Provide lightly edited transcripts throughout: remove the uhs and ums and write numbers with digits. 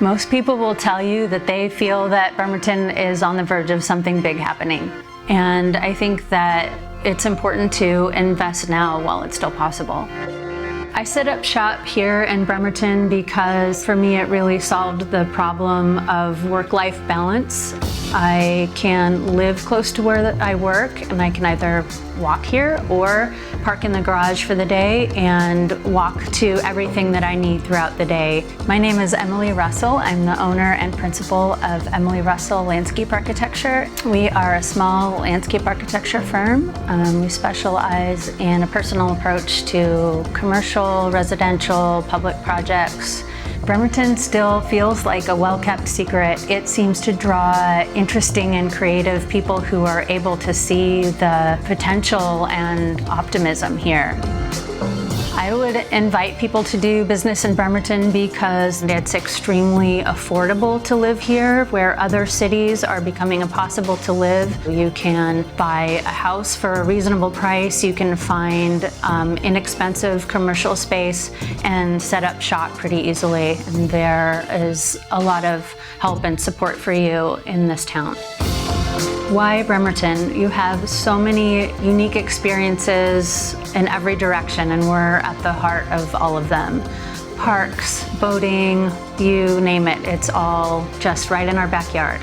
Most people will tell you that they feel that Bremerton is on the verge of something big happening. And I think that it's important to invest now while it's still possible. I set up shop here in Bremerton because for me it really solved the problem of work-life balance. I can live close to where I work, and I can either walk here or park in the garage for the day and walk to everything that I need throughout the day. My name is Emily Russell. I'm the owner and principal of Emily Russell Landscape Architecture. We are a small landscape architecture firm. We specialize in a personal approach to commercial, residential, public projects. Bremerton still feels like a well-kept secret. It seems to draw interesting and creative people who are able to see the potential and optimism here. I would invite people to do business in Bremerton because it's extremely affordable to live here, where other cities are becoming impossible to live. You can buy a house for a reasonable price, you can find inexpensive commercial space and set up shop pretty easily. And there is a lot of help and support for you in this town. Why Bremerton? You have so many unique experiences in every direction, and we're at the heart of all of them. Parks, boating, you name it, it's all just right in our backyard.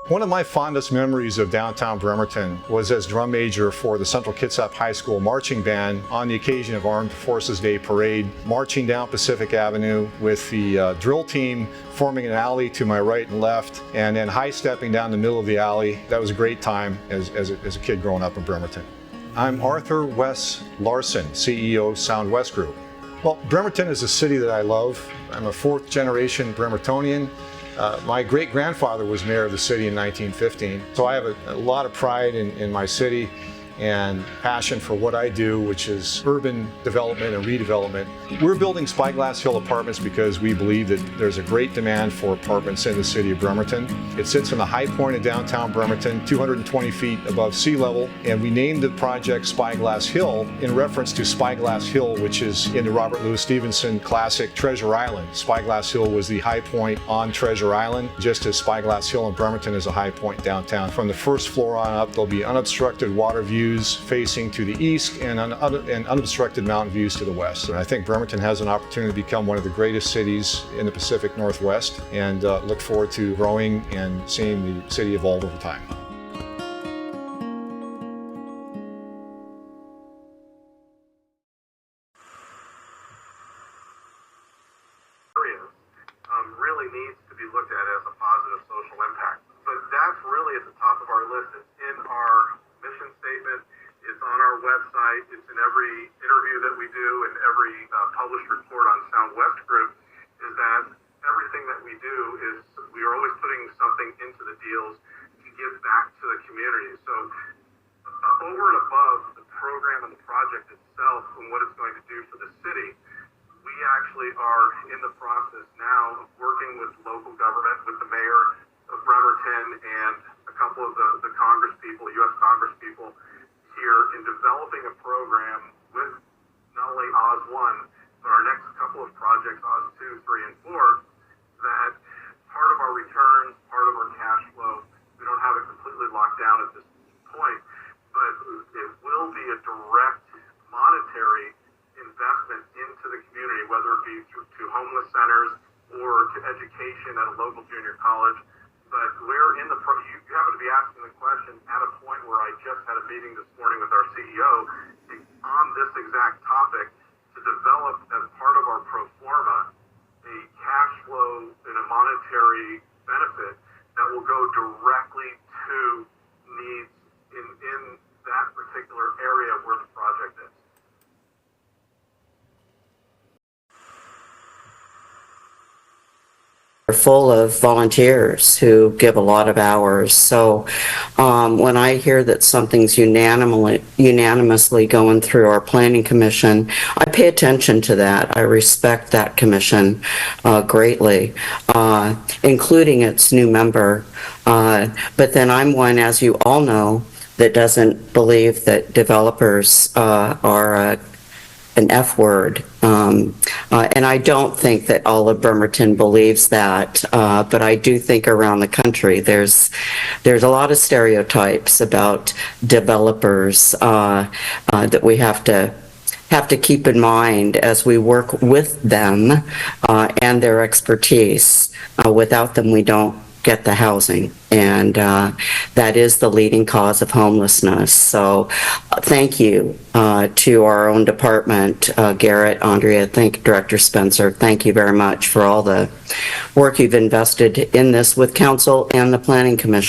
One of my fondest memories of downtown Bremerton was as drum major for the Central Kitsap High School marching band on the occasion of Armed Forces Day Parade, marching down Pacific Avenue with the drill team forming an alley to my right and left, and then high-stepping down the middle of the alley. That was a great time as a kid growing up in Bremerton. I'm Arthur Wes Larson, CEO of Sound West Group. Well, Bremerton is a city that I love. I'm a fourth-generation Bremertonian. My great-grandfather was mayor of the city in 1915, so I have a lot of pride in my city and passion for what I do, which is urban development and redevelopment. We're building Spyglass Hill Apartments because we believe that there's a great demand for apartments in the city of Bremerton. It sits in the high point of downtown Bremerton, 220 feet above sea level, and we named the project Spyglass Hill in reference to Spyglass Hill, which is in the Robert Louis Stevenson classic Treasure Island. Spyglass Hill was the high point on Treasure Island, just as Spyglass Hill in Bremerton is a high point downtown. From the first floor on up, there'll be unobstructed water views facing to the east and unobstructed mountain views to the west. And I think Bremerton has an opportunity to become one of the greatest cities in the Pacific Northwest, and look forward to growing and seeing the city evolve over time. Really needs to be looked at as a positive social impact. But that's really at the top of our list. It's in our mission statement, it's on our website, it's in every interview that we do and every published report on Sound West Group, is that everything that we do is we are always putting something into the deals to give back to the community. So over and above the program and the project itself and what it's going to do for the city, we actually are in the process now of working with local government, with the mayor of Bremerton and a couple of the Congress people, U.S. Congress people here, in developing a program with not only Oz 1, but our next couple of projects, Oz 2, 3, and 4, that part of our returns, part of our cash flow, we don't have it completely locked down at this point, but it will be a direct monetary investment into the community, whether it be to homeless centers or to education at a local junior college. But we're in the you happen to be asking the question at a point where I just had a meeting this morning with our CEO on this exact topic to develop, as part of our pro forma, a cash flow and a monetary benefit that will go directly to needs in that particular area where the project is. full of volunteers who give a lot of hours. So when I hear that something's unanimously going through our planning commission, I pay attention to that. I respect that commission greatly, including its new member. But then I'm one, as you all know, that doesn't believe that developers are an F word. And I don't think that all of Bremerton believes that, but I do think around the country there's a lot of stereotypes about developers that we have to keep in mind as we work with them and their expertise. Without them, we don't get the housing, and that is the leading cause of homelessness. So thank you to our own department, Garrett, Andrea, Director Spencer, thank you very much for all the work you've invested in this with council and the Planning Commission.